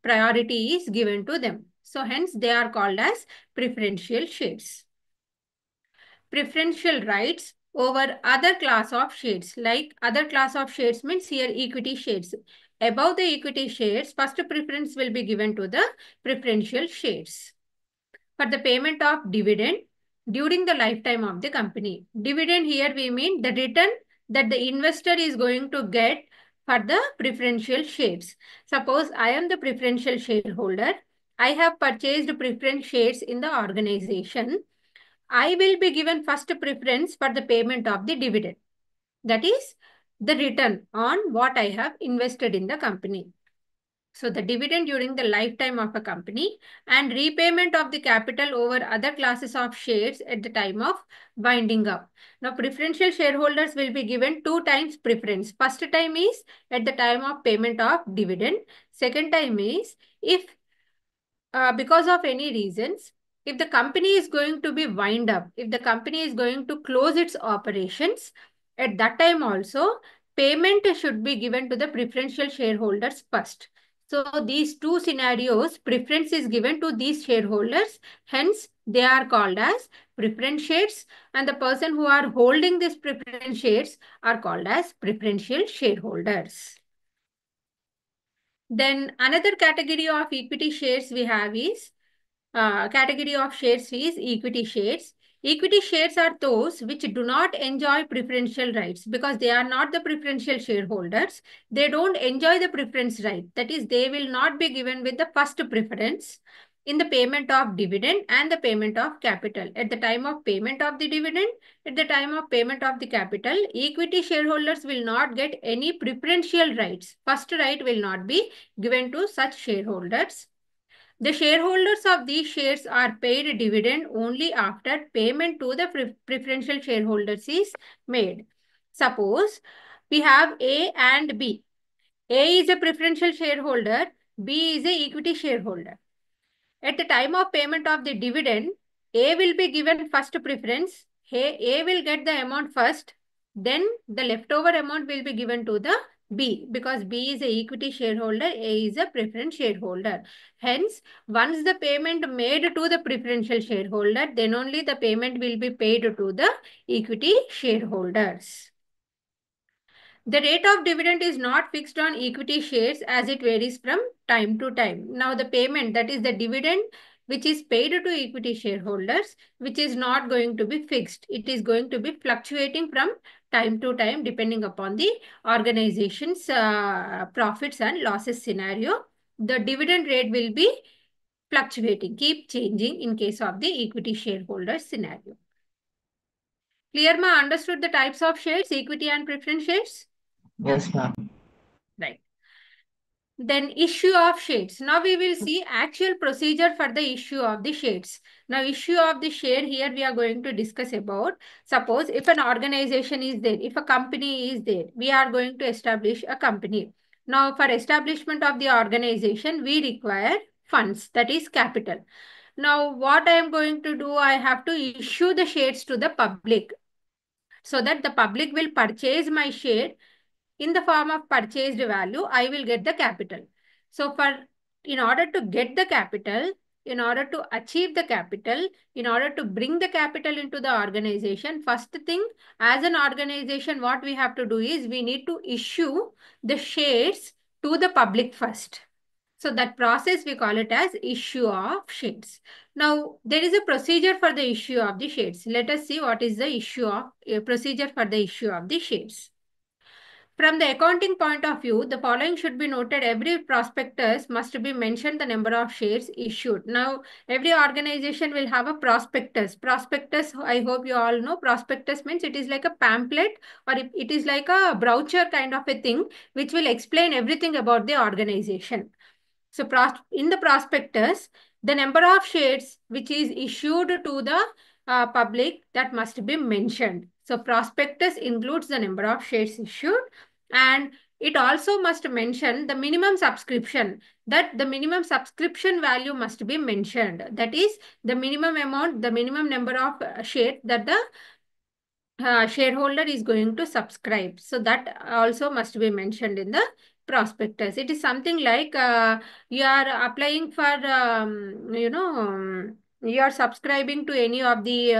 priority is given to them. So hence they are called as preferential shares. Preferential rights over other class of shares. Like other class of shares means here equity shares. Above the equity shares, first preference will be given to the preferential shares. For the payment of dividend during the lifetime of the company. Dividend here we mean the return that the investor is going to get for the preferential shares. Suppose I am the preferential shareholder. I have purchased preference shares in the organization. I will be given first preference for the payment of the dividend. That is the return on what I have invested in the company. So the dividend during the lifetime of a company and repayment of the capital over other classes of shares at the time of winding up. Now preferential shareholders will be given 2 times preference. First time is at the time of payment of dividend. Second time is if because of any reasons, if the company is going to be wind up, if the company is going to close its operations, at that time also, payment should be given to the preferential shareholders first. So these two scenarios, preference is given to these shareholders, hence they are called as preference shares, and the person who are holding these preference shares are called as preferential shareholders. Then another category of equity shares we have is category of shares is equity shares. Equity shares are those which do not enjoy preferential rights because they are not the preferential shareholders. They don't enjoy the preference right. That is, they will not be given with the first preference in the payment of dividend and the payment of capital. At the time of payment of the dividend, at the time of payment of the capital, equity shareholders will not get any preferential rights. First right will not be given to such shareholders. The shareholders of these shares are paid dividend only after payment to the preferential shareholders is made. Suppose we have A and B. A is a preferential shareholder, B is a equity shareholder. At the time of payment of the dividend, A will be given first preference. A will get the amount first. Then the leftover amount will be given to the B because B is a equity shareholder, A is a preference shareholder. Hence, once the payment made to the preferential shareholder, then only the payment will be paid to the equity shareholders. The rate of dividend is not fixed on equity shares as it varies from time to time. Now the payment, that is the dividend which is paid to equity shareholders, which is not going to be fixed. It is going to be fluctuating from time to time depending upon the organization's profits and losses scenario. The dividend rate will be fluctuating, keep changing in case of the equity shareholders scenario. Clear, ma? Understood the types of shares, equity and preference shares? Yes, ma'am. Right. Then issue of shares. Now we will see actual procedure for the issue of the shares. Now issue of the share here we are going to discuss about. Suppose if an organization is there, if a company is there, we are going to establish a company. Now for establishment of the organization, we require funds, that is capital. Now what I am going to do, I have to issue the shares to the public so that the public will purchase my share. In the form of purchased value, I will get the capital. So in order to get the capital, in order to achieve the capital, in order to bring the capital into the organization, first thing, as an organization, what we have to do is we need to issue the shares to the public first. So that process we call it as issue of shares. Now there is a procedure for the issue of the shares. Let us see what is the procedure for the issue of the shares. From the accounting point of view, the following should be noted. Every prospectus must be mentioned the number of shares issued. Now, every organization will have a prospectus. Prospectus, I hope you all know, prospectus means it is like a pamphlet or it is like a brochure kind of a thing which will explain everything about the organization. So, in the prospectus, the number of shares which is issued to the public that must be mentioned. So, prospectus includes the number of shares issued, and it also must mention the minimum subscription, that the minimum subscription value must be mentioned. That is the minimum amount, the minimum number of shares that the shareholder is going to subscribe. So that also must be mentioned in the prospectus. It is something like you are applying for, you are subscribing to any of the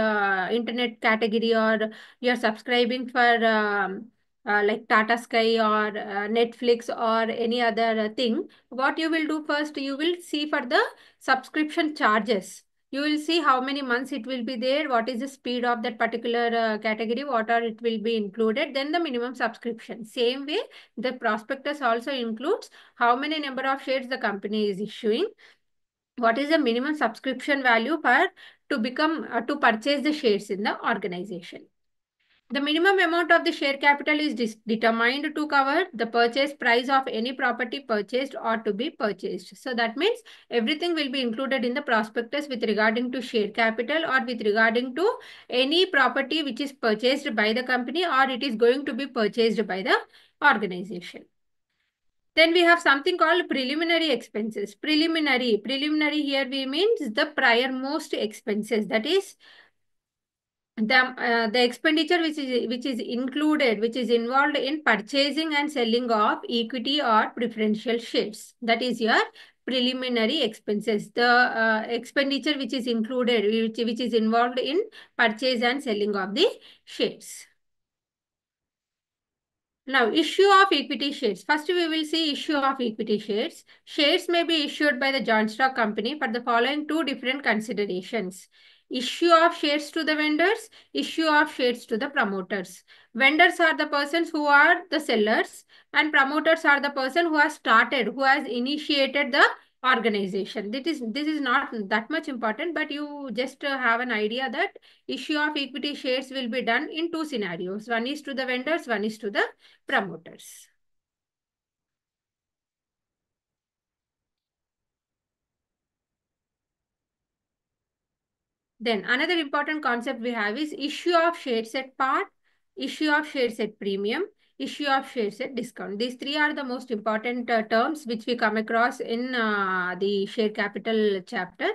internet category, or you are subscribing for like Tata Sky or Netflix or any other thing. What you will do first, you will see for the subscription charges. You will see how many months it will be there, what is the speed of that particular category, what are it will be included, then the minimum subscription. Same way, the prospectus also includes how many number of shares the company is issuing, what is the minimum subscription value for to become to purchase the shares in the organization. The minimum amount of the share capital is determined to cover the purchase price of any property purchased or to be purchased. So that means everything will be included in the prospectus with regarding to share capital or with regarding to any property which is purchased by the company or it is going to be purchased by the organization. Then we have something called preliminary expenses. Preliminary here we means the prior most expenses. That is the expenditure which is included, which is involved in purchasing and selling of equity or preferential shares. That is your preliminary expenses. The expenditure which is included, which is involved in purchase and selling of the shares. Now, issue of equity shares. First, we will see issue of equity shares. Shares may be issued by the joint stock company for the following two different considerations. Issue of shares to the vendors, issue of shares to the promoters. Vendors are the persons who are the sellers and promoters are the person who has started, who has initiated the organization. This is not that much important, but you just have an idea that issue of equity shares will be done in two scenarios. One is to the vendors, one is to the promoters. Then another important concept we have is issue of shares at par, issue of shares at premium, issue of shares at discount. These three are the most important terms which we come across in the share capital chapter.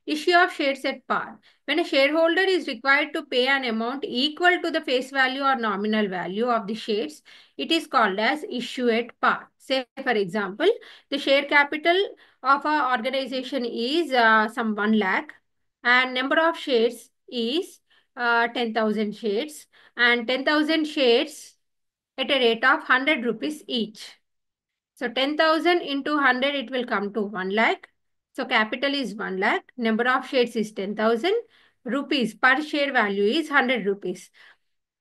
Issue of shares at par. When a shareholder is required to pay an amount equal to the face value or nominal value of the shares, it is called as issue at par. Say, for example, the share capital of our organization is some 1 lakh and number of shares is 10,000 shares and 10,000 shares at a rate of 100 rupees each. So 10,000 into 100, it will come to 1 lakh. So capital is 1 lakh. Number of shares is 10,000. Rupees per share value is 100 rupees.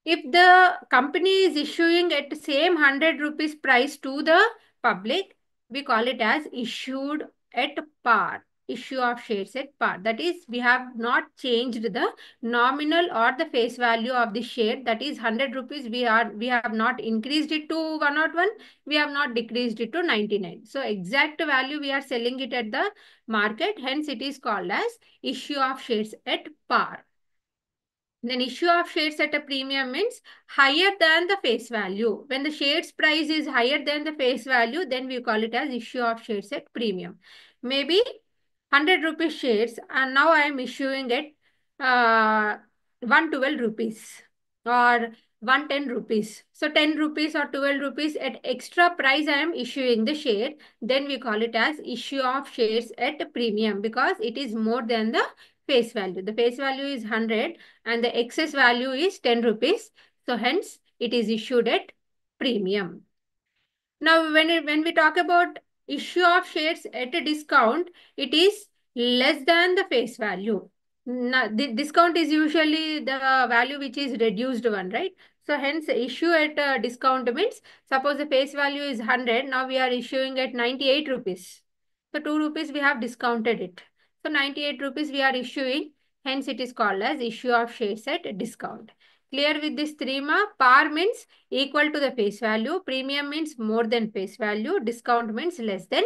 If the company is issuing at the same 100 rupees price to the public, we call it as issued at par. Issue of shares at par. That is, we have not changed the nominal or the face value of the share. That is 100 rupees. We have not increased it to 101. We have not decreased it to 99. So exact value we are selling it at the market. Hence, it is called as issue of shares at par. Then issue of shares at a premium means higher than the face value. When the shares price is higher than the face value, then we call it as issue of shares at premium. Maybe 100 rupees shares and now I am issuing it 112 rupees or 110 rupees. So 10 rupees or 12 rupees at extra price I am issuing the share. Then we call it as issue of shares at a premium because it is more than the face value. The face value is 100 and the excess value is 10 rupees. So hence it is issued at premium. Now when we talk about issue of shares at a discount, it is less than the face value. Now, the discount is usually the value which is reduced one, right? So hence issue at a discount means suppose the face value is 100, now we are issuing at 98 rupees. So 2 rupees we have discounted it. So 98 rupees we are issuing, hence it is called as issue of shares at discount. Clear with this three ma? Par means equal to the face value, premium means more than face value, discount means less than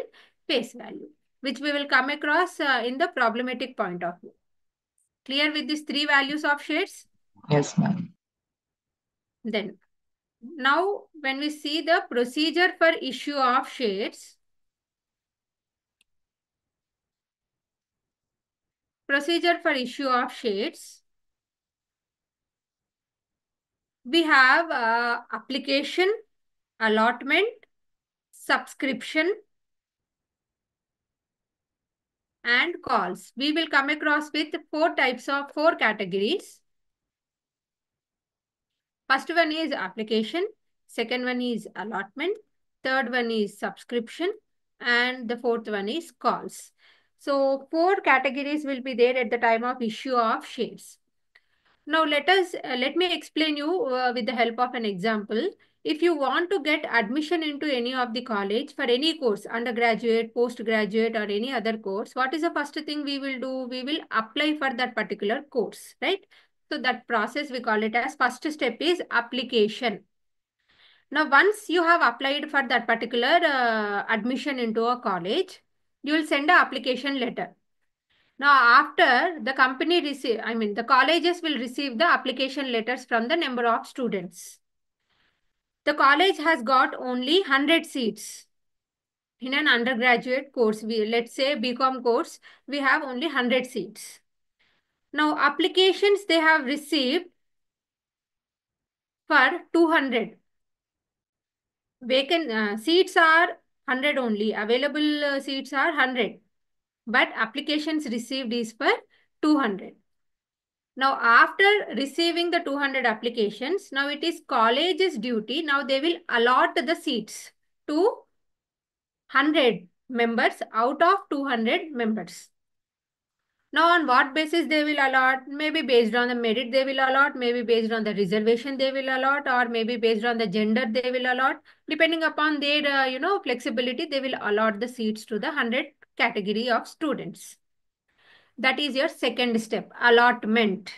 face value, which we will come across in the problematic point of view. Clear with these three values of shares? Yes, ma'am. Then, now when we see the procedure for issue of shares, we have application, allotment, subscription, and calls. We will come across with four categories. First one is application, second one is allotment, third one is subscription, and the fourth one is calls. So four categories will be there at the time of issue of shares. Now let me explain you with the help of an example. If you want to get admission into any of the college for any course, undergraduate, postgraduate, or any other course, what is the first thing we will do? We will apply for that particular course, right? So that process we call it as first step is application. Now once you have applied for that particular admission into a college, you will send an application letter. Now, after the company receive, I mean, the colleges will receive the application letters from the number of students. The college has got only 100 seats. In an undergraduate course, let's say BCom course, we have only 100 seats. Now, applications they have received for 200. Vacant seats are 100 only. Available seats are 100. But applications received is for 200. Now, after receiving the 200 applications, now it is college's duty. Now they will allot the seats to 100 members out of 200 members. Now, on what basis they will allot? Maybe based on the merit they will allot, maybe based on the reservation they will allot, or maybe based on the gender they will allot. Depending upon their, flexibility, they will allot the seats to the 100 category of students. That is your second step, allotment.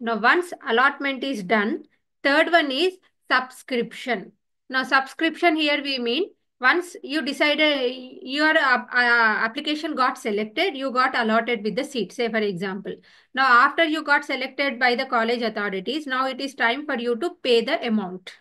Now, once allotment is done, third one is subscription. Now, subscription here we mean once you decided your application got selected, you got allotted with the seat, say for example. Now, after you got selected by the college authorities, now it is time for you to pay the amount,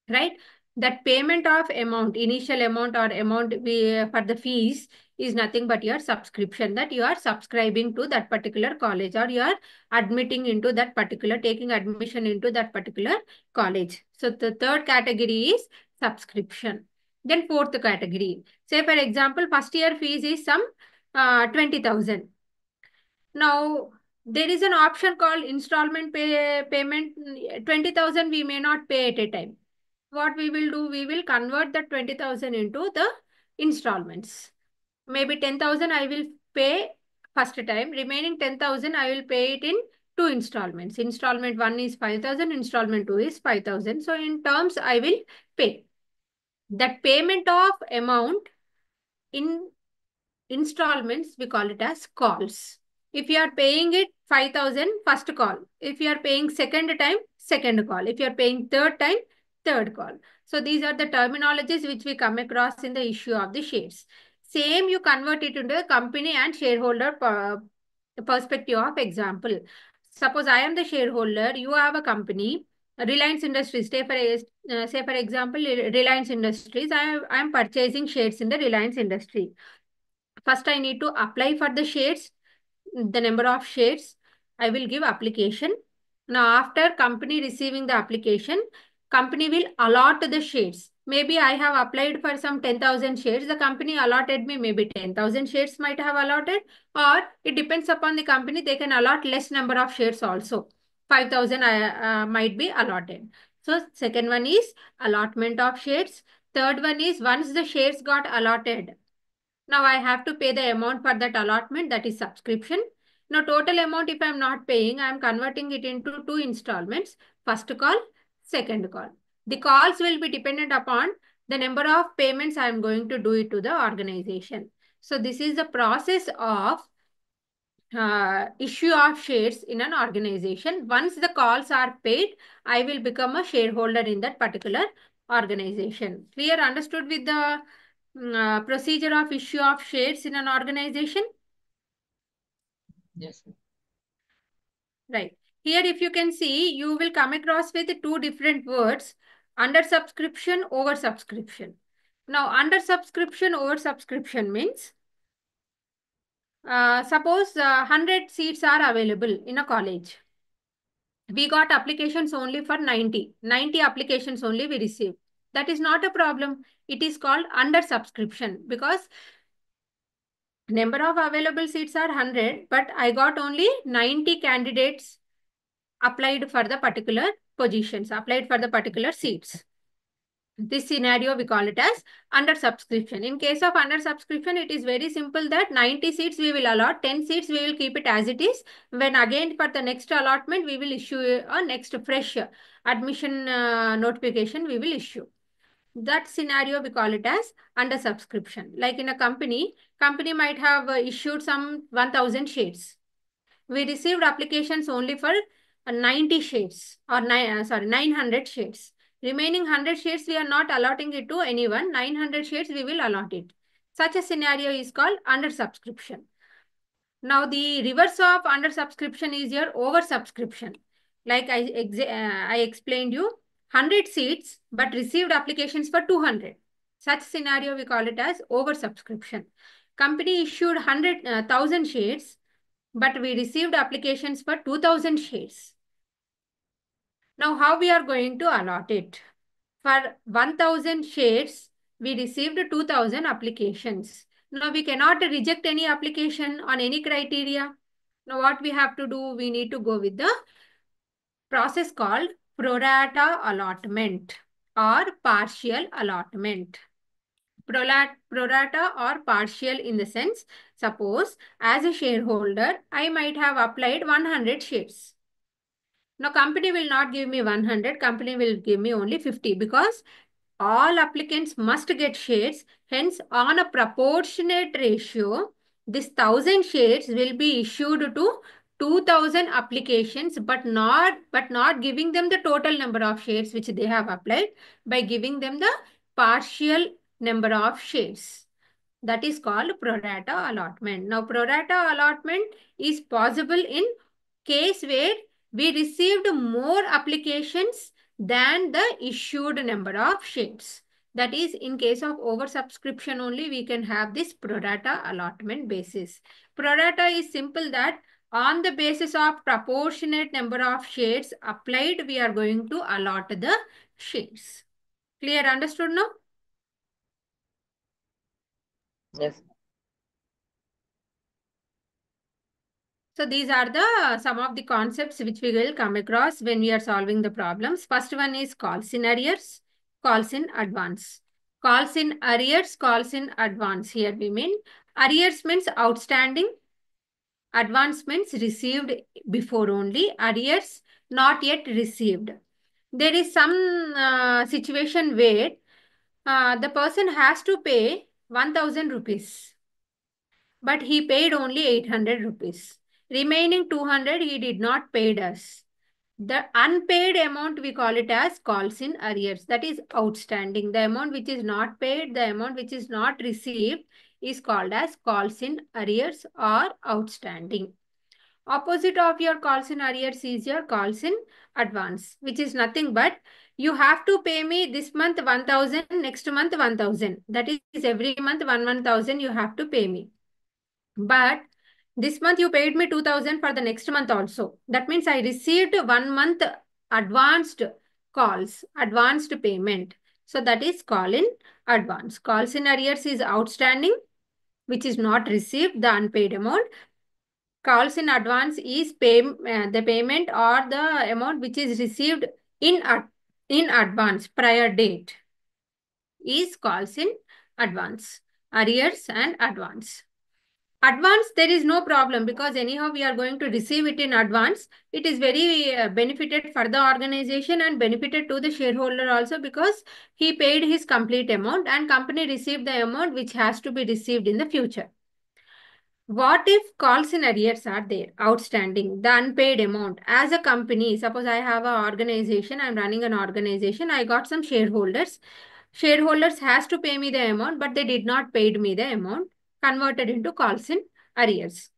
right? That payment of amount, initial amount or amount for the fees is nothing but your subscription, that you are subscribing to that particular college or you are admitting into that particular, taking admission into that particular college. So the third category is subscription. Then fourth category, say for example, first year fees is some 20,000. Now, there is an option called installment payment. 20,000 we may not pay at a time. What we will do, we will convert the 20,000 into the installments. Maybe 10,000 I will pay first time. Remaining 10,000 I will pay it in two installments. Installment 1 is 5,000. Installment 2 is 5,000. So in terms I will pay. That payment of amount in installments, we call it as calls. If you are paying it 5,000, first call. If you are paying second time, second call. If you are paying third time, third call. So these are the terminologies which we come across in the issue of the shares. Same you convert it into the company and shareholder perspective of example. Suppose I am the shareholder, you have a company, Reliance Industries, say for example, Reliance Industries, I am purchasing shares in the Reliance Industry. First, I need to apply for the shares, the number of shares. I will give application. Now, after company receiving the application, company will allot the shares. Maybe I have applied for some 10,000 shares. The company allotted me maybe 10,000 shares might have allotted, or it depends upon the company. They can allot less number of shares also. 5,000 might be allotted. So, second one is allotment of shares. Third one is once the shares got allotted, now I have to pay the amount for that allotment, that is subscription. Now total amount if I am not paying, I am converting it into two installments. First call, second call. The calls will be dependent upon the number of payments I am going to do it to the organization. So this is the process of issue of shares in an organization. Once the calls are paid, I will become a shareholder in that particular organization. Clear? Understood with the procedure of issue of shares in an organization? Yes, sir. Right. Here, if you can see, you will come across with two different words, under subscription, over subscription. Now, under subscription, over subscription means, suppose 100 seats are available in a college. We got applications only for 90. 90 applications only we received. That is not a problem. It is called under subscription because number of available seats are 100, but I got only 90 candidates applied for the particular positions, applied for the particular seats. This scenario we call it as under subscription. In case of under subscription, it is very simple that 90 seats we will allot, 10 seats we will keep it as it is. When again for the next allotment, we will issue a next fresh admission notification we will issue. That scenario we call it as under subscription. Like in a company might have issued some 1000 shares. We received applications only for 90 shares or 900 shares. Remaining 100 shares we are not allotting it to anyone. 900 shares we will allot it. Such a scenario is called under subscription. Now the reverse of under subscription is your over subscription. Like I explained you 100 seats but received applications for 200. Such scenario we call it as over subscription. Company issued 1,000 shares but we received applications for 2000 shares. Now how we are going to allot it? For 1000 shares, we received 2000 applications. Now we cannot reject any application on any criteria. Now what we have to do? We need to go with the process called pro rata allotment or partial allotment. Pro rata or partial in the sense, suppose as a shareholder, I might have applied 100 shares. Now company will not give me 100, company will give me only 50 because all applicants must get shares. Hence, on a proportionate ratio, this 1000 shares will be issued to 2000 applications, but not giving them the total number of shares which they have applied, by giving them the partial number of shares. That is called pro rata allotment. Now, pro rata allotment is possible in case where we received more applications than the issued number of shares. That is, in case of oversubscription only, we can have this pro rata allotment basis. Pro rata is simple that on the basis of proportionate number of shares applied, we are going to allot the shares. Clear? Understood now? Yes. So these are the some of the concepts which we will come across when we are solving the problems. First one is calls in arrears, calls in advance. Calls in arrears, calls in advance. Here we mean arrears means outstanding. Advance means received before only. Arrears not yet received. There is some situation where the person has to pay 1000 rupees. But he paid only 800 rupees. Remaining 200 he did not pay us. The unpaid amount we call it as calls in arrears. That is outstanding. The amount which is not paid, the amount which is not received is called as calls in arrears or outstanding. Opposite of your calls in arrears is your calls in advance, which is nothing but you have to pay me this month 1000, next month 1000. That is every month 1,000 you have to pay me. But this month you paid me 2000 for the next month also. That means I received 1 month advanced calls, advanced payment. So that is call in advance. Calls in arrears is outstanding, which is not received, the unpaid amount. Calls in advance is the payment or the amount which is received in advance, prior date, is calls in advance. Arrears and advance. Advance, there is no problem because anyhow we are going to receive it in advance. It is very benefited for the organization and benefited to the shareholder also because he paid his complete amount and company received the amount which has to be received in the future. What if calls in arrears are there, outstanding, the unpaid amount? As a company, suppose I have an organization, I'm running an organization, I got some shareholders. Shareholders has to pay me the amount, but they did not paid me the amount, converted into calls in arrears.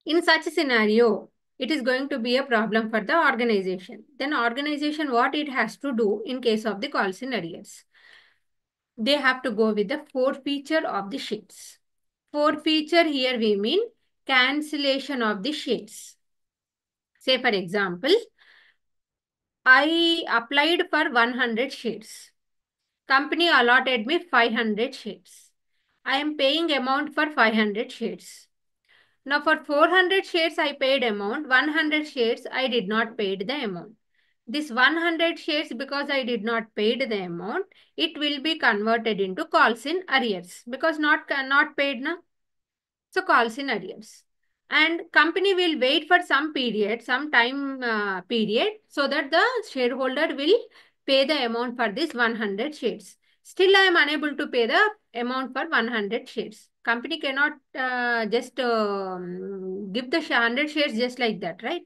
In such a scenario, it is going to be a problem for the organization. Then organization, what it has to do in case of the calls in arrears? They have to go with the forfeiture of the shares. Forfeiture here we mean cancellation of the shares. Say for example, I applied for 100 shares. Company allotted me 500 shares. I am paying amount for 500 shares. Now for 400 shares I paid amount, 100 shares I did not paid the amount. This 100 shares, because I did not paid the amount, it will be converted into calls in arrears because not paid na. So calls in arrears. And company will wait for some period, some time period, so that the shareholder will pay the amount for this 100 shares. Still, I am unable to pay the amount for 100 shares. Company cannot just give the 100 shares just like that, right?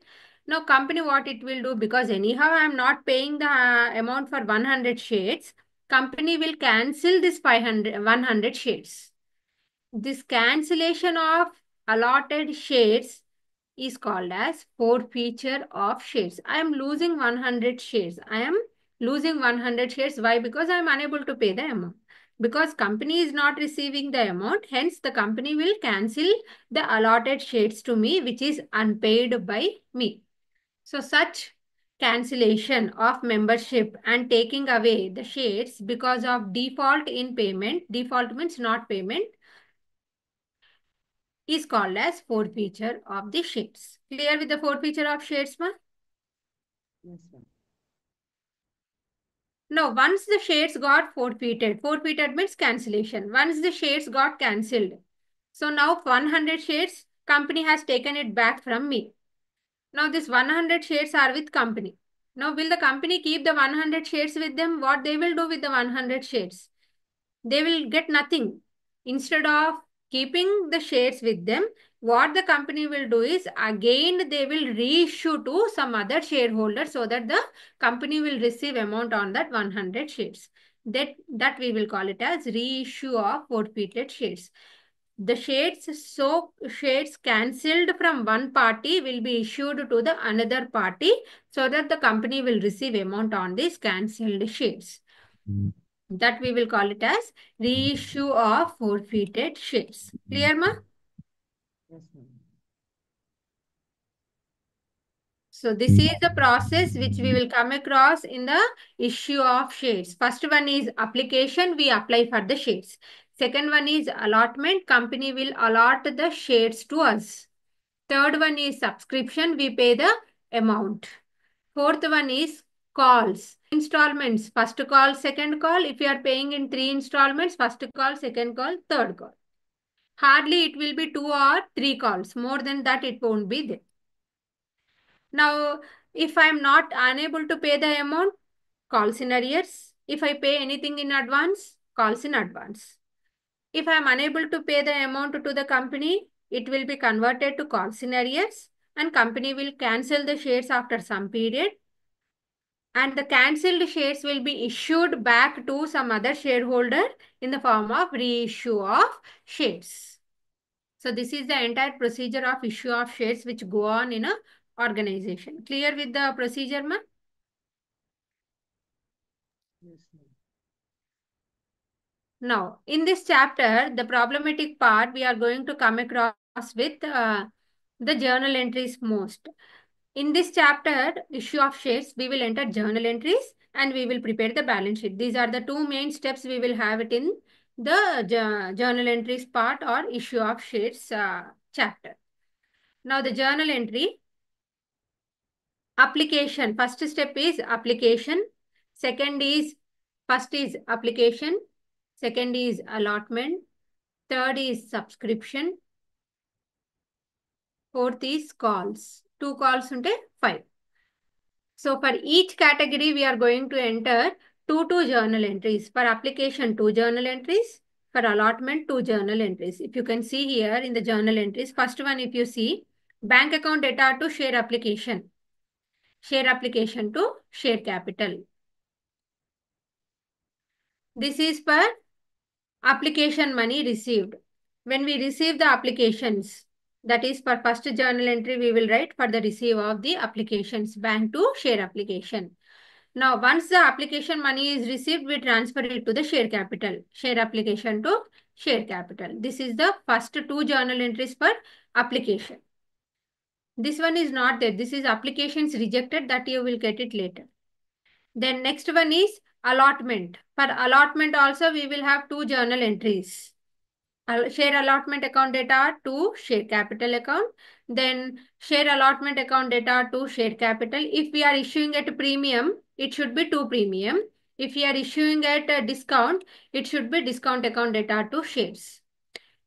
Now, company what it will do, because anyhow I am not paying the amount for 100 shares, company will cancel this 100 shares. This cancellation of allotted shares is called as forfeiture of shares. I am losing 100 shares. I am losing 100 shares. Why? Because I am unable to pay the amount. Because company is not receiving the amount, hence the company will cancel the allotted shares to me, which is unpaid by me. So such cancellation of membership and taking away the shares because of default in payment, default means not payment, is called as forfeiture of the shares. Clear with the forfeiture of shares, ma? Yes, ma'am. Now, once the shares got forfeited, forfeited means cancellation. Once the shares got cancelled, so now 100 shares, company has taken it back from me. Now, this 100 shares are with company. Now, will the company keep the 100 shares with them? What they will do with the 100 shares? They will get nothing. Instead of keeping the shares with them, what the company will do is again they will reissue to some other shareholder so that the company will receive amount on that 100 shares. That we will call it as reissue of forfeited shares. The shares cancelled from one party will be issued to the another party so that the company will receive amount on these cancelled shares. That we will call it as reissue of forfeited shares. Clear, ma? Yes, ma'am. So this is the process which we will come across in the issue of shares. First one is application, we apply for the shares. Second one is allotment, company will allot the shares to us. Third one is subscription, we pay the amount. Fourth one is calls. Installments, first call, second call. If you are paying in 3 installments, first call, second call, third call. Hardly it will be 2 or 3 calls. More than that, it won't be there. Now, if I am not unable to pay the amount, calls in arrears. If I pay anything in advance, calls in advance. If I am unable to pay the amount to the company, it will be converted to calls in arrears and company will cancel the shares after some period. And the cancelled shares will be issued back to some other shareholder in the form of reissue of shares. So this is the entire procedure of issue of shares which go on in a organization. Clear with the procedure, ma'am? Yes, ma'am. Now, in this chapter, the problematic part we are going to come across with the journal entries most. In this chapter, issue of shares, we will enter journal entries and we will prepare the balance sheet. These are the two main steps we will have it in the journal entries part or issue of shares chapter. Now, the journal entry, application. First step is application. First is application. Second is allotment. Third is subscription. Fourth is calls. 2 calls unte 5. So for each category, we are going to enter two journal entries. For application, 2 journal entries. For allotment, 2 journal entries. If you can see here in the journal entries, first one, if you see, bank account data to share application. Share application to share capital. This is for application money received. When we receive the applications, that is for first journal entry, we will write for the receive of the applications, bank to share application. Now, once the application money is received, we transfer it to the share capital. Share application to share capital. This is the first 2 journal entries for application. This one is not there. This is applications rejected, that you will get it later. Then next one is allotment. For allotment also, we will have two journal entries. Share allotment account data to share capital account. Then share allotment account data to share capital. If we are issuing at a premium, it should be to premium. If we are issuing at a discount, it should be discount account data to shares.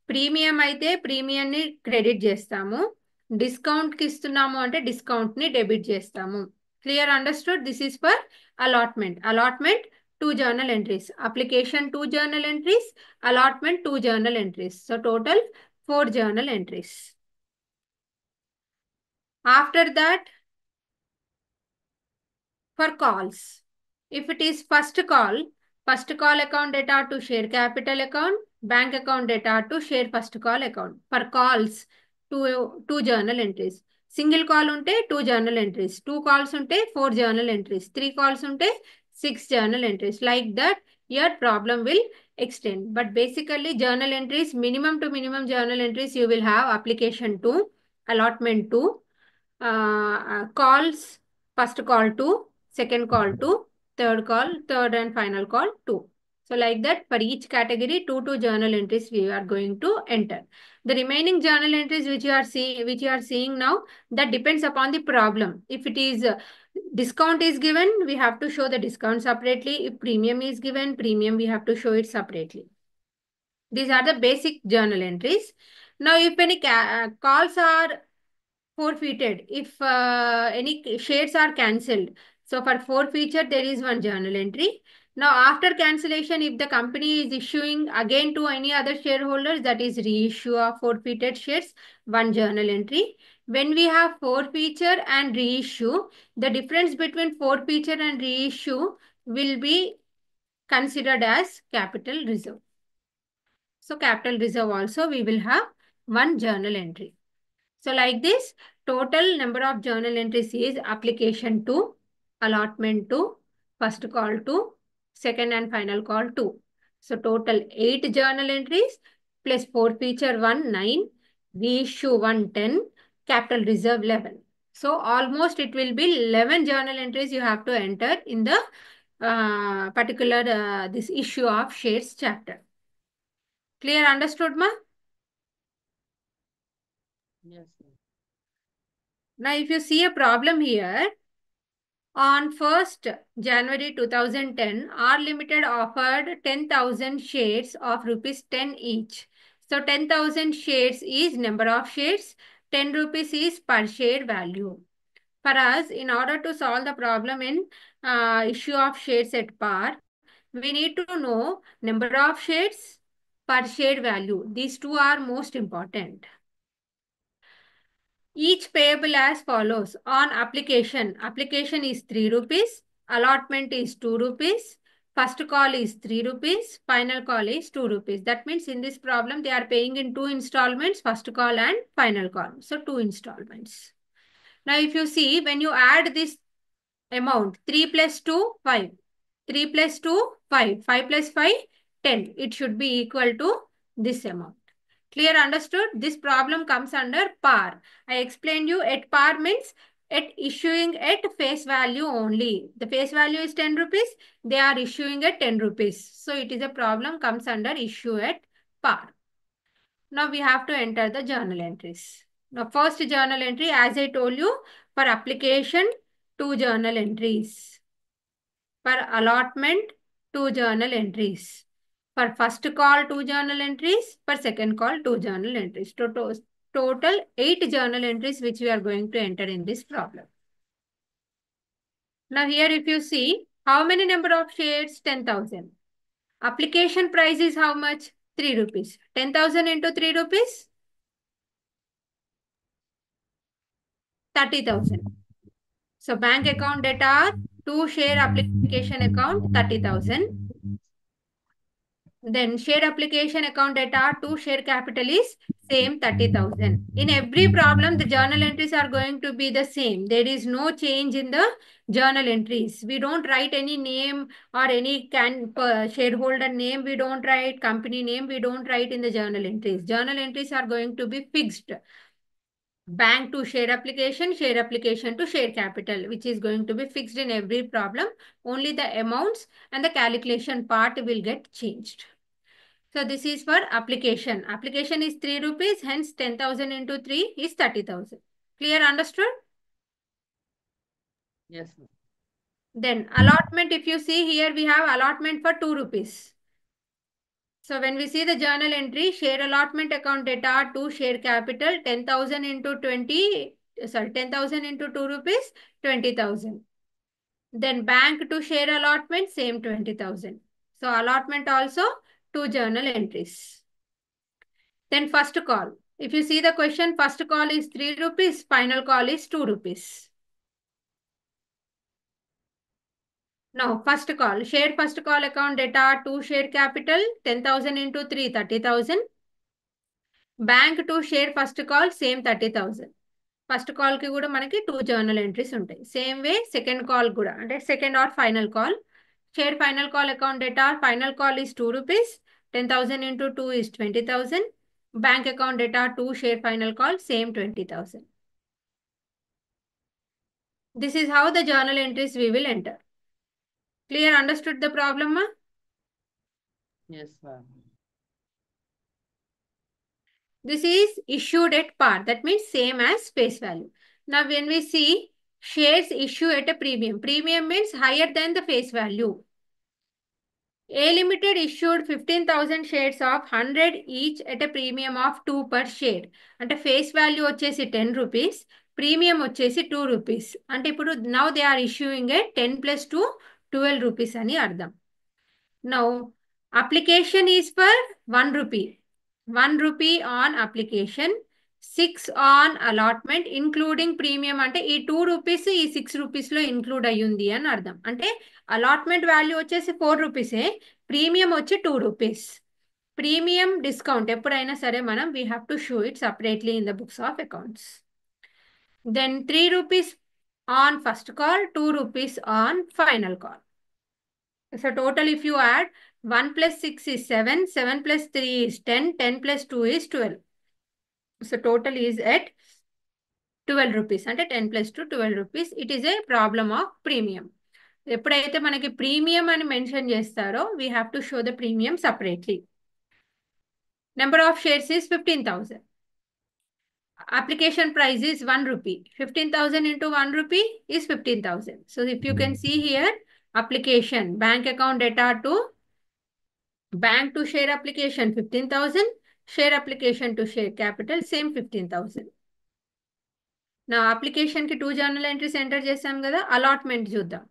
Premium అయితే ప్రీమియంని credit చేస్తాము, డిస్కౌంట్కి ఇస్తున్నాము అంటే డిస్కౌంట్ని debit చేస్తాము. Clear understood? This is for allotment two journal entries, application two journal entries, allotment two journal entries. So total 4 journal entries. After that, for calls, if it is first call account data to share capital account, bank account data to share first call account. For calls, two journal entries. Single call unte 2 journal entries, 2 calls unte 4 journal entries, 3 calls unte 6 journal entries. Like that, your problem will extend. But basically, journal entries, minimum to minimum journal entries, you will have application 2, allotment 2, calls, first call 2, second call 2, third and final call 2. So like that, for each category, 2 journal entries we are going to enter. The remaining journal entries which you are seeing now, that depends upon the problem. If it is discount is given, we have to show the discount separately. If premium is given, premium we have to show it separately. These are the basic journal entries. Now, if any calls are forfeited, if any shares are cancelled, so for forfeiture there is one journal entry. Now after cancellation, if the company is issuing again to any other shareholders, that is reissue of forfeited shares, one journal entry. When we have forfeiture and reissue, the difference between forfeiture and reissue will be considered as capital reserve. So capital reserve also we will have one journal entry. So like this, total number of journal entries is application 2, allotment 2, first call 2, second and final call 2. So total 8 journal entries plus forfeiture 1, 9, reissue 1, 10, capital reserve 11. So almost it will be 11 journal entries you have to enter in the particular this issue of shares chapter. Clear, understood, ma? Yes, ma'am. Now if you see a problem here, on 1st January 2010, R Limited offered 10,000 shares of rupees 10 each. So 10,000 shares is number of shares, 10 rupees is per share value. For us, in order to solve the problem in issue of shares at par, we need to know number of shares, per share value. These two are most important. Each payable as follows. On application is 3 rupees, allotment is 2 rupees, first call is 3 rupees, final call is 2 rupees. That means in this problem, they are paying in 2 installments, first call and final call. So 2 installments. Now, if you see, when you add this amount, 3 plus 2, 5. 3 plus 2, 5. 5 plus 5, 10. It should be equal to this amount. Clear, understood? This problem comes under par. I explained you at par means at issuing at face value only. The face value is 10 rupees. They are issuing at 10 rupees. So it is a problem comes under issue at par. Now we have to enter the journal entries. Now first journal entry, as I told you, for application, 2 journal entries. For allotment, 2 journal entries. For first call, 2 journal entries. For second call, 2 journal entries. Total 8 journal entries which we are going to enter in this problem. Now here if you see, how many number of shares? 10,000. Application price is how much? 3 rupees. 10,000 into 3 rupees? 30,000. So bank account data, 2 share application account, 30,000. Then share application account data to share capital is same 30,000. In every problem, the journal entries are going to be the same. There is no change in the journal entries. We don't write any name or any shareholder name. We don't write company name. We don't write in the journal entries. Journal entries are going to be fixed. Bank to share application to share capital, which is going to be fixed in every problem. Only the amounts and the calculation part will get changed. So this is for application. Application is 3 rupees, hence 10,000 into 3 is 30,000. Clear, understood? Yes, ma'am. Then allotment, if you see here, we have allotment for 2 rupees. So when we see the journal entry, share allotment account data to share capital, 10,000 into 20, sorry, 10,000 into 2 rupees, 20,000. Then bank to share allotment, same 20,000. So allotment also 2 journal entries. Then first call. If you see the question, first call is 3 rupees, final call is 2 rupees. Now, first call. Share first call account data to share capital, 10,000 into 3, 30,000. Bank to share first call, same 30,000. First కాల్కి కూడా మనకి 2 journal entries ఉంటాయి. Same way second call కూడా, అంటే second are final call. Share final call account data, final call is 2 rupees, 10,000 into 2 is 20,000. Bank account data to share final call, same 20,000. This is how the journal entries we will enter. Clear, understood the problem, ma? Yes, ma'am. This is issued at par. That means same as face value. Now, when we see shares issue at a premium, premium means higher than the face value. A Limited issued 15,000 shares of 100 each at a premium of 2 per share. అంటే face value వచ్చేసి 10 rupees, premium వచ్చేసి 2 rupees. అంటే ఇప్పుడు now they are issuing a 10 + 2 12 rupees అని అర్థం. Now application is for 1 rupee. 1 rupee on application, 6 on allotment including premium. అంటే ఈ 2 rupees ఈ 6 రూపీస్లో ఇంక్లూడ్ అయ్యింది అని అర్థం. అంటే అలాట్మెంట్ వాల్యూ వచ్చేసి 4 రూపీసే, ప్రీమియం వచ్చి 2 రూపీస్. ప్రీమియం డిస్కౌంట్ ఎప్పుడైనా సరే మనం we have to show it separately in the books of accounts. Then 3 rupees on first call, 2 rupees on final call. So total if you add 1 + 6 is 7, 7 + 3 is 10, 10 + 2 is 12. So total is at 12 rupees. అంటే 10 + 2 12 rupees. It is a problem of premium. ఎప్పుడైతే మనకి premium అని mention చేస్తారో we have to show the premium separately. Number of shares is 15,000. Application price is 1 rupee. 15,000 into 1 rupee is 15,000. So if you can see here, application, bank account data to bank to share application 15,000, share application to share capital, same 15,000. నా అప్లికేషన్కి 2 journal entries enter చేసాం కదా, allotment చూద్దాం.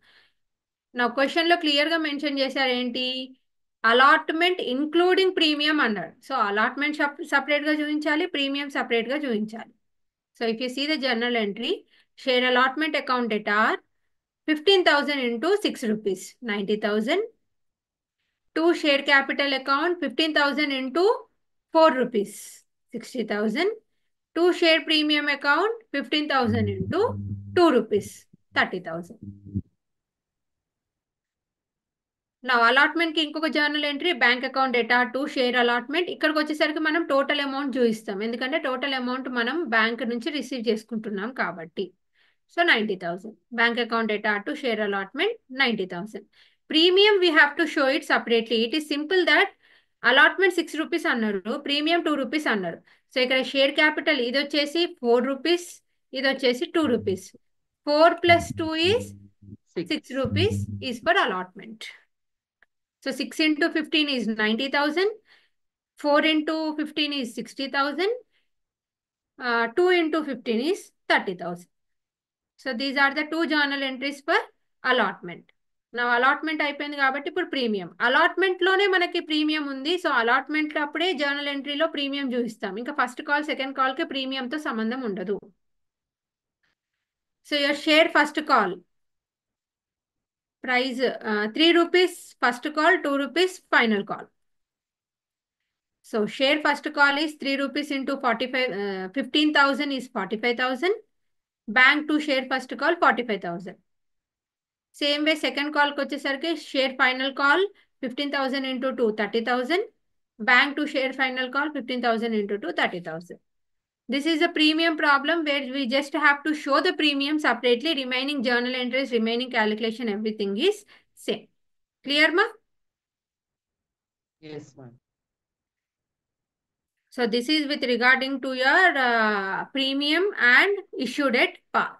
నా క్వశ్చన్లో క్లియర్గా mention చేశారు ఏంటి, allotment including premium అన్నాడు. సో అలాట్మెంట్ సపరేట్గా చూపించాలి, ప్రీమియం సపరేట్గా చూపించాలి. So if you see the journal entry, share allotment account data 15,000 into 6 rupees, 90,000. To share capital account 15,000 into 4 rupees, 60,000. To share premium account 15,000 into 2 rupees, 30,000. నా అలాట్మెంట్కి ఇంకొక journal entry, bank account data to share allotment. ఇక్కడికి వచ్చేసరికి మనం total amount చూపిస్తాం, ఎందుకంటే total amount మనం bank నుంచి receive చేసుకుంటున్నాం కాబట్టి. So 90,000. Bank account data to share allotment 90,000. Premium we have to show it separately. It is simple that allotment 6 rupees అన్నారు, ప్రీమియం 2 రూపీస్ అన్నారు. సో ఇక్కడ షేర్ క్యాపిటల్ ఇది వచ్చేసి 4 రూపీస్, ఇది వచ్చేసి 2 rupees. 4 + 2 is 6 rupees is for allotment. So 6 into 15 is 90,000. 4 into 15 is 60,000. 2 into 15 is 30,000. So these are the 2 journal entries for allotment. నా allotment అయిపోయింది కాబట్టి ఇప్పుడు ప్రీమియం. అలాట్మెంట్లోనే మనకి ప్రీమియం ఉంది. సో అలాట్మెంట్ అప్పుడే జర్నల్ ఎంట్రీలో ప్రీమియం చూపిస్తాం. ఇంకా ఫస్ట్ కాల్ సెకండ్ కాల్కి ప్రీమియంతో సంబంధం ఉండదు. So your share first call price 3 rupees first call, 2 rupees final call. So share first call is 3 rupees into 45, 15,000 is 45,000. Bank to share first call 45,000. Same way second call ko vachesariki share final call 15,000 into 2 30,000. Bank to share final call 15,000 into 2 30,000. This is a premium problem where we just have to show the premium separately, remaining journal entries, remaining calculation, everything is same. Clear, ma? Yes, ma'am. So this is with regarding to your premium and issued at par.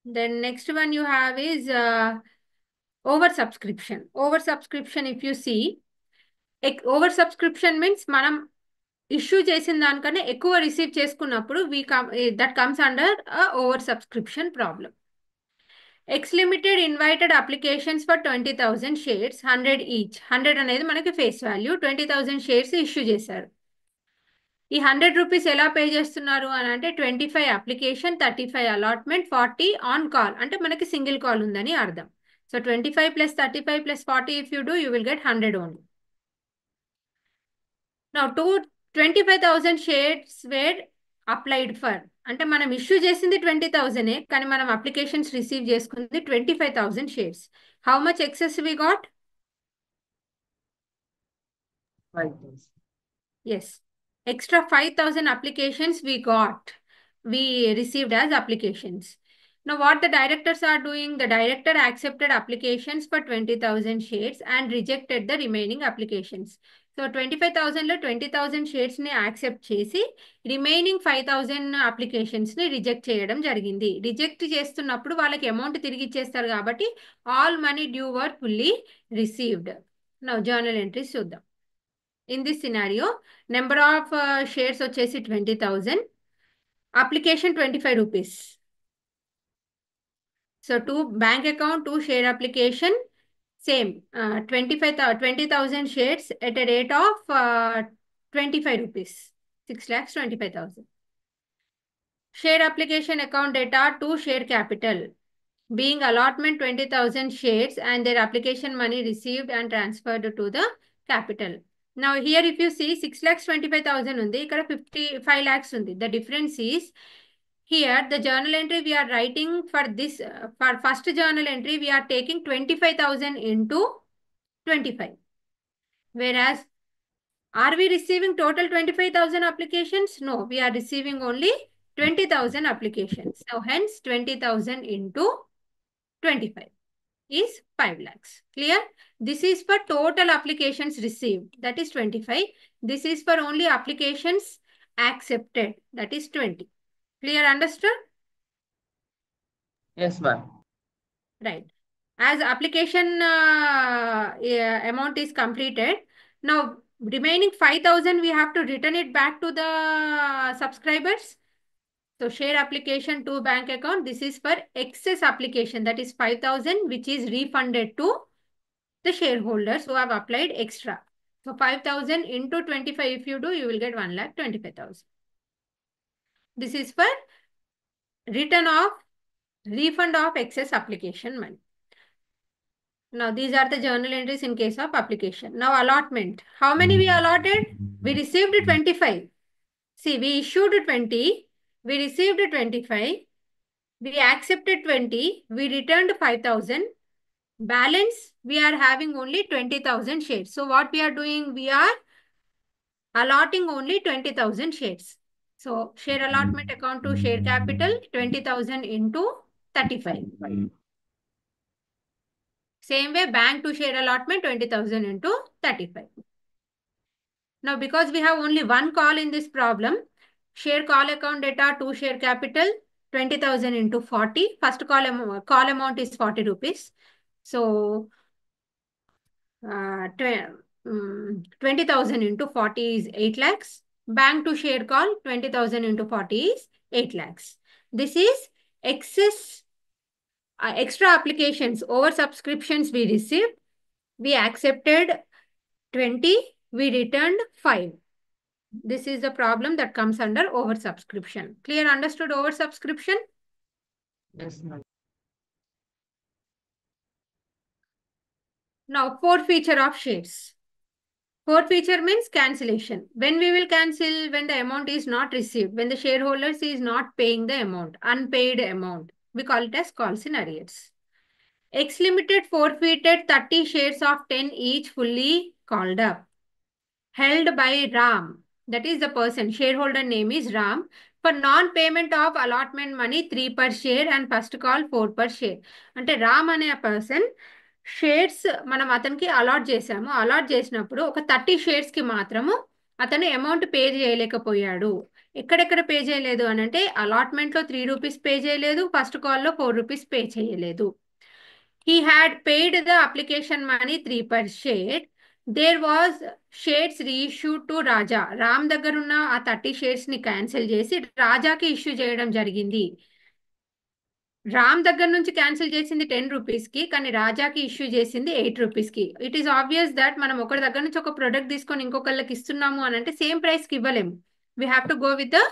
Then next one you have is oversubscription. Oversubscription, if you see, oversubscription means మనం issue చేసిన దానికన్నా ఎక్కువ receive చేసుకున్నప్పుడు that comes under over subscription problem. X limited invited applications for 20,000 shares 100 each. 100 అనేది మనకి face value, 20,000 shares issue చేశారు. ఈ 100 rupees ఎలా పే చేస్తున్నారు అని అంటే 25 అప్లికేషన్, 35 అలాట్మెంట్, 40 ఆన్ కాల్, అంటే మనకి సింగిల్ కాల్ ఉందని అర్థం. So 25 plus 35 plus 40 if you do you will get 100 only. Now 25,000 shares were applied for, అంటే మనం ఇష్యూ చేసింది 20,000, కానీ మనం అప్లికేషన్స్ రిసీవ్ చేసుకుంది 25,000 shares. How much excess we got? 5,000. Yes. Extra 5,000 applications we received as applications. Now what the directors are doing, the director accepted applications for 20,000 shares and rejected the remaining applications. So 25,000 లో 20,000 shares ని accept చేసి remaining 5,000 applications ని reject చేయడం జరిగింది. Reject చేస్తున్నప్పుడు వాళ్ళకి amount తిరిగి ఇచ్చేస్తారు కాబట్టి all money due were fully received. Now journal entries చూద్దాం. In this scenario, number of shares వచ్చేసి 20,000, application 25 rupees. So 2 bank account, 2 share application, same 20,000 shares at a rate of 25 rupees, 6,25,000. Share application account data, 2 share capital, being allotment 20,000 shares and their application money received and transferred to the capital. Now here if you see 6,25,000 undi, ikkada 55 lakhs undi. The difference is here the journal entry we are writing for this, for first journal entry we are taking 25,000 into 25. Whereas are we receiving total 25,000 applications? No, we are receiving only 20,000 applications. So hence 20,000 into 25 is 5 lakhs. Clear? This is for total applications received, that is 25. This is for only applications accepted, that is 20. Clear? Understood? Yes, ma'am. Right. As application amount is completed, now remaining 5,000 we have to return it back to the subscribers. So share application to bank account, this is for excess application, that is 5,000, which is refunded to the shareholders who have applied extra. So 5,000 into 25 if you do, you will get 1,25,000. This is for refund of excess application money. Now these are the journal entries in case of application. Now allotment. How many we allotted? We received 25. See, we issued 20. We received 25. We accepted 20. We returned 5,000. Balance, we are having only 20,000 shares. So what we are doing? We are allotting only 20,000 shares. So share allotment account to share capital 20,000 into 35. Same way bank to share allotment 20,000 into 35. Now because we have only one call in this problem, share call account data to share capital 20,000 into 40. First call amount is 40 rupees. So 20,000 into 40 is 8 lakhs. Bank to share call 20,000 into 40 is 8 lakhs. This is excess extra applications, over subscriptions we received. We accepted 20, we returned 5. This is the problem that comes under oversubscription. Clear? Understood oversubscription? Yes, ma'am. Now, forfeiture of shares. Forfeiture means cancellation. When we will cancel? When the amount is not received, when the shareholders is not paying the amount, unpaid amount. We call it as calls in arrears. X Limited forfeited 30 shares of 10 each fully called up, held by Ram. That is the person. Shareholder name is Ram. For non-payment of allotment money 3 per share and first call 4 per share. అంటే రామ్ అనే person shares మనం అతనికి allot చేసాము. Allot చేసినప్పుడు ఒక 30 షేర్స్కి మాత్రము అతను amount pay చేయలేకపోయాడు. ఎక్కడెక్కడ పే చేయలేదు అని అంటే అలాట్మెంట్లో 3 రూపీస్ పే చేయలేదు, ఫస్ట్ కాల్లో 4 రూపీస్ పే చేయలేదు. He had paid the application money 3 per share. There was shares reissued to Raja. Ram దగ్గర ఉన్న ఆ 30 షేర్స్ని క్యాన్సిల్ చేసి రాజాకి ఇష్యూ చేయడం జరిగింది. రామ్ దగ్గర నుంచి క్యాన్సిల్ చేసింది 10 రూపీస్కి, కానీ రాజాకి ఇష్యూ చేసింది 8 రూపీస్కి. ఇట్ ఈస్ ఆబ్వియస్ దట్ మనం ఒకరి దగ్గర నుంచి ఒక ప్రొడక్ట్ తీసుకొని ఇంకొకళ్ళకి ఇస్తున్నాము అని అంటే సేమ్ ప్రైస్కి ఇవ్వలేము. We have to go with the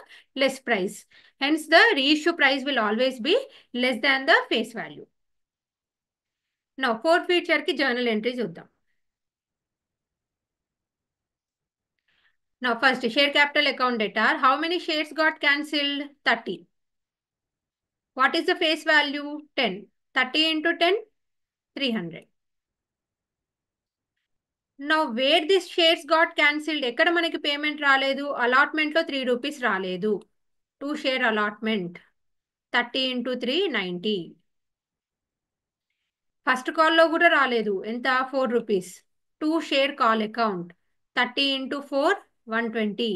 less price. Hence the reissue price will always be less than the face value. Now fourth ఫీచర్కి జర్నల్ ఎంట్రీ చూద్దాం. Now first, share capital account data. How many shares got cancelled? 30. What is the face value? 10. 30 into 10, 300. Now where this shares got cancelled? ఎక్కడ మనకి payment రాలేదు? అలాట్మెంట్లో 3 rupees రాలేదు. 2 share allotment. 30 into 3, 90. First కాల్లో కూడా రాలేదు. ఎంత? 4 rupees. 2 share call account. 30 into 4, 120.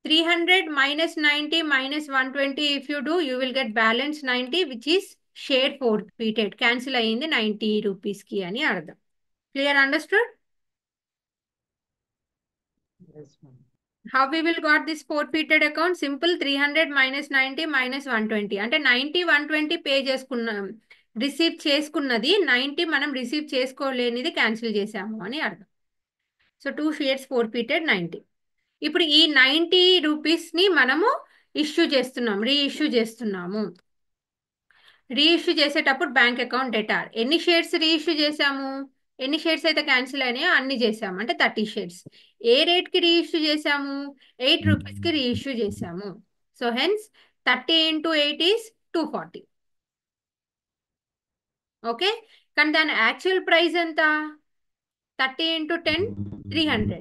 300 minus 90 minus 120 if you do, you will get balance 90 which is share forfeited. Cancel అయ్యింది 90 rupees కి అని అర్థం. Clear, understood? Yes, ma'am. How we will got this forfeited account? Simple, 300 minus 90 minus 120. అంటే 90 120 pay చేసుకున్నాం, receive చేసుకున్నది 90 మనం receive చేసుకోలేనిది cancel చేసాము అని అర్థం. So 2 shares forfeited 90. ఇప్పుడు ఈ 90 రూపీస్ని మనము ఇష్యూ చేస్తున్నాం, రీఇష్యూ చేస్తున్నాము. రీఇష్యూ చేసేటప్పుడు బ్యాంక్ అకౌంట్ డెటార్. ఎన్ని షేర్స్ రీఇష్యూ చేసాము? ఎన్ని షేర్స్ అయితే క్యాన్సిల్ అయినాయో అన్ని చేసాము, అంటే 30 షేర్స్. ఏ రేట్కి రీఇష్యూ చేసాము? 8 రూపీస్కి రీఇష్యూ చేసాము. So hence 30 into 8 is 240. Okay, కానీ దాని యాక్చువల్ ప్రైస్ ఎంత? 30 into 10, 300.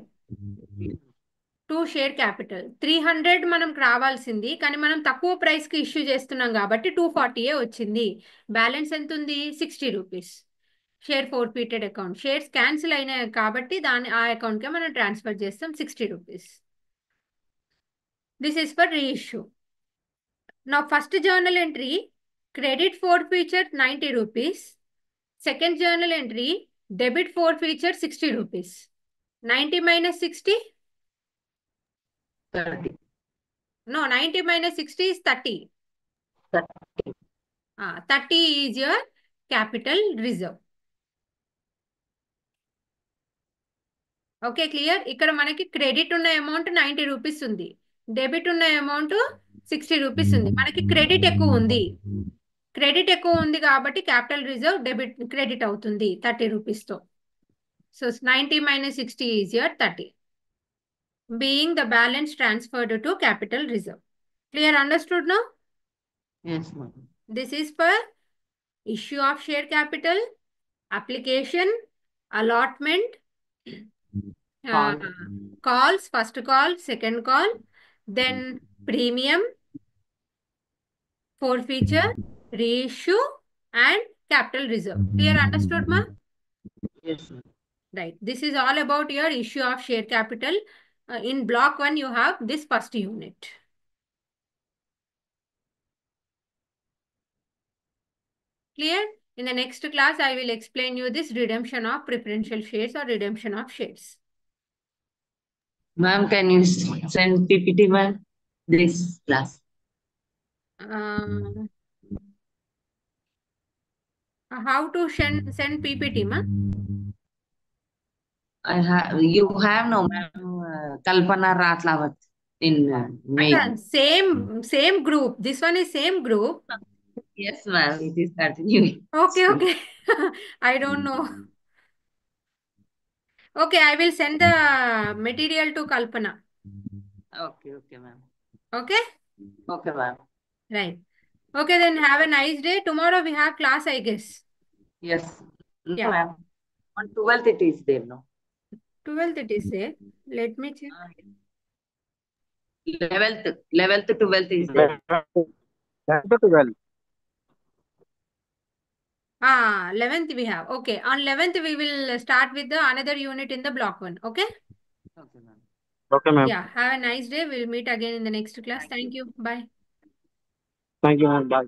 2 షేర్ క్యాపిటల్ 300 మనకు రావాల్సింది, కానీ మనం తక్కువ ప్రైస్కి ఇష్యూ చేస్తున్నాం కాబట్టి 240 వచ్చింది. బ్యాలెన్స్ ఎంత ఉంది? 60 rupees. Share forfeited account. Shares cancel అయినాయి కాబట్టి ఆ అకౌంట్కే మనం ట్రాన్స్ఫర్ చేస్తాం 60 rupees. This is for reissue. నా first journal entry, credit forfeiture 90 rupees. Second journal entry, debit forfeiture 60 rupees. 90 minus 60? 30. No, 90 minus 60 is 30. 30. 30 is your capital reserve. Okay, clear? ఇక్కడ మనకి credit ఉన్న అమౌంట్ 90 రూపీస్ ఉంది, debit ఉన్న amount 60 rupees ఉంది. మనకి credit ఎక్కువ ఉంది. క్రెడిట్ ఎక్కువ ఉంది కాబట్టి క్యాపిటల్ రిజర్వ్ క్రెడిట్ అవుతుంది 30 రూపీస్తో. So 90 minus 60 is your 30. Being the balance transferred to capital reserve. Clear, understood now? Yes, ma'am. This is for issue of share capital, application, allotment, Call. calls, first call, second call, then premium, forfeiture, reissue, and capital reserve. Clear, understood, ma? Yes, ma'am. Right. This is all about your issue of share capital. In block 1, you have this first unit. Clear? In the next class, I will explain you this redemption of preferential shares or redemption of shares. Ma'am, can you send PPT, ma'am? This class. How to send PPT, ma? You have no, ma'am. Kalpana Ratlawat in mail. Same group. This one is same group. Yes, ma'am. It is continuing. Okay. I don't know. Okay, I will send the material to Kalpana. Okay, ma'am. Okay? Okay, ma'am. Right. Okay, then have a nice day. Tomorrow we have class, I guess. Yes. No, Yeah. ma'am. On 12th it is there, no? 12th it is there. Let me check. 11th, 12th is there. 12. 11th we have. Okay. On 11th, we will start with the another unit in the block 1. Okay. Okay, ma'am. Okay, ma'am. Yeah. Have a nice day. We'll meet again in the next class. Thank Thank you. you. Bye. Thank you, ma'am. Bye.